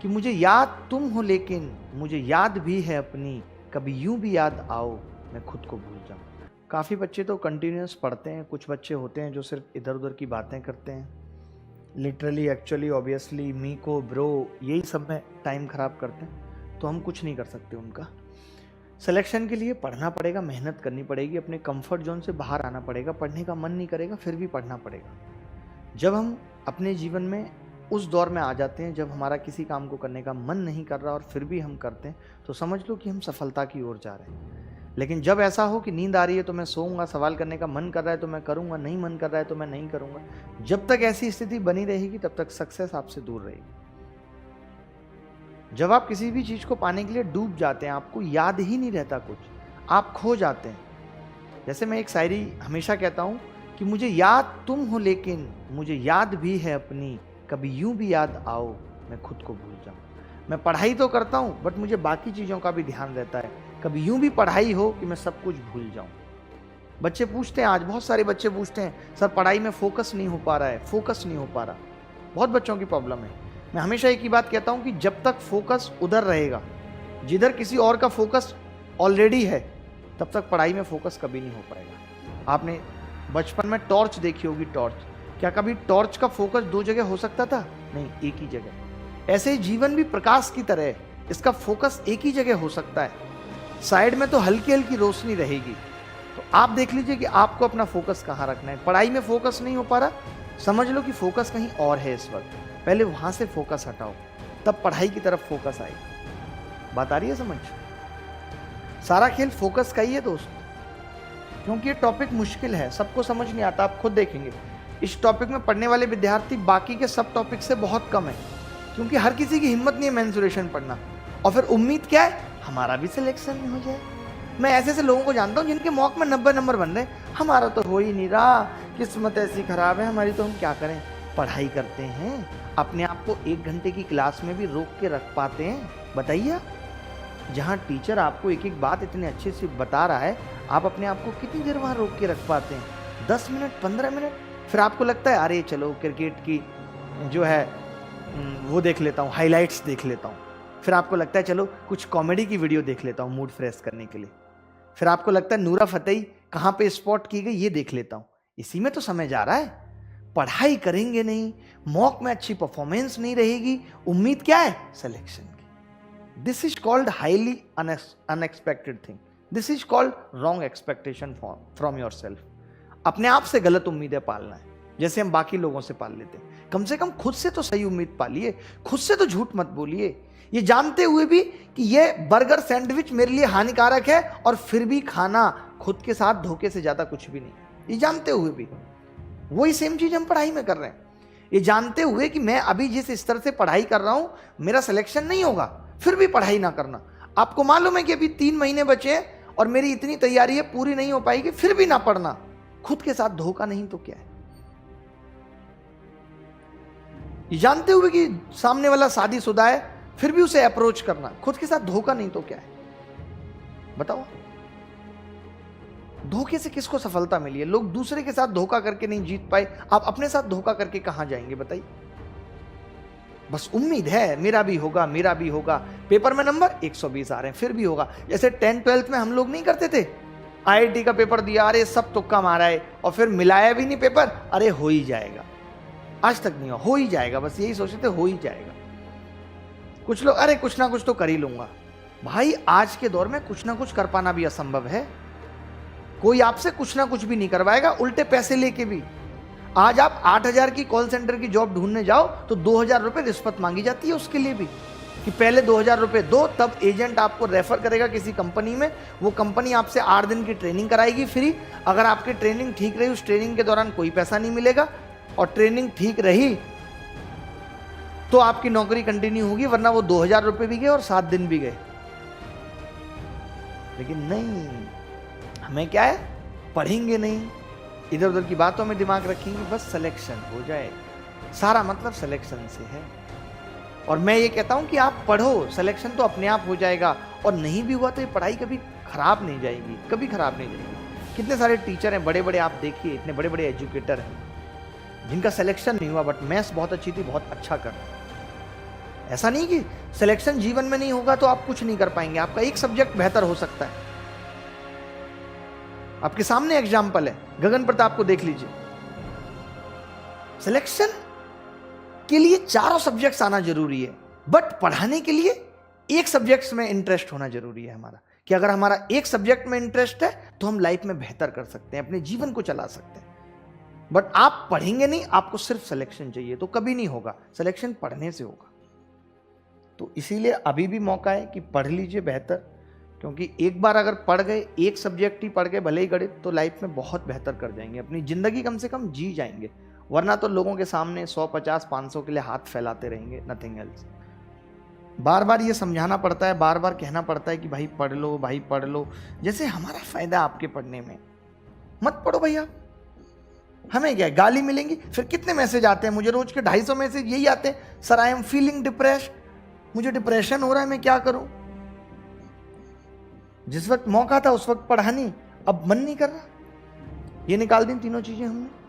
कि मुझे याद तुम हो लेकिन मुझे याद भी है अपनी, कभी यूं भी याद आओ मैं खुद को भूल जाऊं। काफ़ी बच्चे तो कंटिन्यूस पढ़ते हैं, कुछ बच्चे होते हैं जो सिर्फ इधर उधर की बातें करते हैं, लिटरली एक्चुअली ऑब्वियसली मी को ब्रो यही सब में टाइम ख़राब करते हैं। तो हम कुछ नहीं कर सकते उनका। सिलेक्शन के लिए पढ़ना पड़ेगा, मेहनत करनी पड़ेगी, अपने कंफर्ट जोन से बाहर आना पड़ेगा। पढ़ने का मन नहीं करेगा फिर भी पढ़ना पड़ेगा। जब हम अपने जीवन में उस दौर में आ जाते हैं जब हमारा किसी काम को करने का मन नहीं कर रहा और फिर भी हम करते हैं, तो समझ लो कि हम सफलता की ओर जा रहे हैं। लेकिन जब ऐसा हो कि नींद आ रही है तो मैं सोऊंगा, सवाल करने का मन कर रहा है तो मैं करूंगा, नहीं मन कर रहा है तो मैं नहीं करूंगा, जब तक ऐसी स्थिति बनी रहेगी तब तक सक्सेस आपसे दूर रहेगी। जब आप किसी भी चीज को पाने के लिए डूब जाते हैं, आपको याद ही नहीं रहता कुछ, आप खो जाते हैं। जैसे मैं एक शायरी हमेशा कहता हूं कि मुझे याद तुम हो लेकिन मुझे याद भी है अपनी, कभी यूं भी याद आओ मैं खुद को भूल जाऊं। मैं पढ़ाई तो करता हूं बट मुझे बाकी चीजों का भी ध्यान रहता है, कभी यूं भी पढ़ाई हो कि मैं सब कुछ भूल जाऊं। बच्चे पूछते हैं, आज बहुत सारे बच्चे पूछते हैं सर पढ़ाई में फोकस नहीं हो पा रहा है, फोकस नहीं हो पा रहा। बहुत बच्चों की प्रॉब्लम है। मैं हमेशा एक ही बात कहता हूं कि जब तक फोकस उधर रहेगा जिधर किसी और का फोकस ऑलरेडी है, तब तक पढ़ाई में फोकस कभी नहीं हो पाएगा। आपने बचपन में टॉर्च देखी होगी, टॉर्च, क्या कभी टॉर्च का फोकस दो जगह हो सकता था? नहीं, एक ही जगह। ऐसे ही जीवन भी प्रकाश की तरह है, इसका फोकस एक ही जगह हो सकता है। साइड में तो हल्की हल्की रोशनी रहेगी। तो आप देख लीजिए कि आपको अपना फोकस कहाँ रखना है। पढ़ाई में फोकस नहीं हो पा रहा, समझ लो कि फोकस कहीं और है इस वक्त। पहले वहां से फोकस हटाओ, तब पढ़ाई की तरफ फोकस आएगा। बात आ रही है समझ? सारा खेल फोकस का ही है दोस्त, क्योंकि ये टॉपिक मुश्किल है, सबको समझ नहीं आता। आप खुद देखेंगे इस टॉपिक में पढ़ने वाले विद्यार्थी बाकी के सब टॉपिक से बहुत कम है, क्योंकि हर किसी की हिम्मत नहीं है मेंसुरेशन पढ़ना। और फिर उम्मीद क्या है, हमारा भी सिलेक्शन नहीं हो जाए। मैं ऐसे ऐसे लोगों को जानता हूँ जिनके मॉक में 90 नंबर बन रहे, हमारा तो हो ही नहीं रहा, किस्मत ऐसी खराब है हमारी, तो हम क्या करें। पढ़ाई करते हैं, अपने आप को 1 घंटे की क्लास में भी रोक के रख पाते हैं? बताइए। जहाँ टीचर आपको एक एक बात इतने अच्छे से बता रहा है, आप अपने आप को कितनी देर वहाँ रोक के रख पाते हैं? 10 मिनट, 15 मिनट। फिर आपको लगता है अरे चलो क्रिकेट की जो है वो देख लेता हूँ, हाइलाइट्स देख लेता हूँ। फिर आपको लगता है चलो कुछ कॉमेडी की वीडियो देख लेता हूँ मूड फ्रेश करने के लिए। फिर आपको लगता है नूरा फतेही कहाँ पे स्पॉट की गई ये देख लेता हूँ। इसी में तो समय जा रहा है। पढ़ाई करेंगे नहीं, मॉक में अच्छी परफॉर्मेंस नहीं रहेगी, उम्मीद क्या है? सिलेक्शन की। This is called highly unexpected thing. This is called wrong expectation from your self. अपने आप से गलत उम्मीदें पालना है, जैसे हम बाकी लोगों से पाल लेते हैं। कम से कम खुद से तो सही उम्मीद पालिए, खुद से तो झूठ मत बोलिए। ये जानते हुए भी कि ये बर्गर सैंडविच मेरे लिए हानिकारक है और फिर भी खाना, खुद के साथ धोखे से ज्यादा कुछ भी नहीं। ये जानते हुए भी वही सेम चीज हम पढ़ाई में कर रहे हैं। ये जानते हुए कि मैं अभी जिस स्तर से पढ़ाई कर रहा हूं मेरा सिलेक्शन नहीं होगा, फिर भी पढ़ाई ना करना। आपको मालूम है कि अभी 3 महीने बचे हैं और मेरी इतनी तैयारी है पूरी नहीं हो पाएगी, फिर भी ना पढ़ना। खुद के साथ धोखा नहीं तो क्या है। ये जानते हुए कि सामने वाला शादीशुदा है फिर भी उसे अप्रोच करना, खुद के साथ धोखा नहीं तो क्या है। बताओ, धोखे से किसको सफलता मिली है? लोग दूसरे के साथ धोखा करके नहीं जीत पाए, आप अपने साथ धोखा करके कहां जाएंगे बताइए। बस उम्मीद है मेरा भी होगा, मेरा भी होगा। पेपर में नंबर 120 आ रहे हैं, फिर भी होगा। जैसे 10th 12th में हम लोग नहीं करते थे, IIT का पेपर दिया, अरे सब तुक्का मारा है, और फिर मिलाया भी नहीं पेपर, अरे हो ही जाएगा। आज तक नहीं हो ही जाएगा, बस यही सोचते थे हो ही जाएगा। कुछ लोग अरे कुछ ना कुछ तो कर ही लूंगा। भाई आज के दौर में कुछ ना कुछ कर पाना भी असंभव है। कोई आपसे कुछ ना कुछ भी नहीं करवाएगा, उल्टे पैसे लेके भी। आज आप 8000 की कॉल सेंटर की जॉब ढूंढने जाओ तो 2000 रुपए रिश्वत मांगी जाती है उसके लिए भी, कि पहले 2000 रुपए दो, तब एजेंट आपको रेफर करेगा किसी कंपनी में। वो कंपनी आपसे 8 दिन की ट्रेनिंग कराएगी फ्री। अगर आपकी ट्रेनिंग ठीक रही, उस ट्रेनिंग के दौरान कोई पैसा नहीं मिलेगा, और ट्रेनिंग ठीक रही तो आपकी नौकरी कंटिन्यू होगी, वरना वो 2000 रुपए भी गए और 7 दिन भी गए। लेकिन नहीं, हमें क्या है, पढ़ेंगे नहीं, इधर उधर की बातों में दिमाग रखेंगे, बस सिलेक्शन हो जाए। सारा मतलब सिलेक्शन से है। और मैं ये कहता हूं कि आप पढ़ो, सिलेक्शन तो अपने आप हो जाएगा। और नहीं भी हुआ तो ये पढ़ाई कभी खराब नहीं जाएगी, कभी खराब नहीं जाएगी। कितने सारे टीचर हैं बड़े बड़े, आप देखिए इतने बड़े बड़े एजुकेटर हैं जिनका सिलेक्शन नहीं हुआ, बट मैथ्स बहुत अच्छी थी, बहुत अच्छा कर। ऐसा नहीं कि सिलेक्शन जीवन में नहीं होगा तो आप कुछ नहीं कर पाएंगे। आपका एक सब्जेक्ट बेहतर हो सकता है। आपके सामने एग्जाम्पल है, गगन प्रताप को देख लीजिए। सिलेक्शन के लिए चारों सब्जेक्ट्स आना जरूरी है, बट पढ़ाने के लिए एक सब्जेक्ट में इंटरेस्ट होना जरूरी है हमारा, कि अगर हमारा एक सब्जेक्ट में इंटरेस्ट है तो हम लाइफ में बेहतर कर सकते हैं, अपने जीवन को चला सकते हैं। बट आप पढ़ेंगे नहीं, आपको सिर्फ सिलेक्शन चाहिए तो कभी नहीं होगा। सिलेक्शन पढ़ने से होगा। तो इसीलिए अभी भी मौका है कि पढ़ लीजिए बेहतर, क्योंकि एक बार अगर पढ़ गए, एक सब्जेक्ट ही पढ़ गए, भले ही गणित, तो लाइफ में बहुत बेहतर कर जाएंगे, अपनी जिंदगी कम से कम जी जाएंगे। वरना तो लोगों के सामने 100, 50, 500 के लिए हाथ फैलाते रहेंगे, नथिंग एल्स। बार बार ये समझाना पड़ता है, बार बार कहना पड़ता है कि भाई पढ़ लो, भाई पढ़ लो। जैसे हमारा फायदा आपके पढ़ने में, मत पढ़ो भैया, हमें क्या है, गाली मिलेंगी। फिर कितने मैसेज आते हैं मुझे, रोज के 250 मैसेज यही आते हैं, sir I am feeling depress, मुझे डिप्रेशन हो रहा है, मैं क्या करूं। जिस वक्त मौका था उस वक्त पढ़ानी, अब मन नहीं कर रहा। ये निकाल दी तीनों चीजें हमने।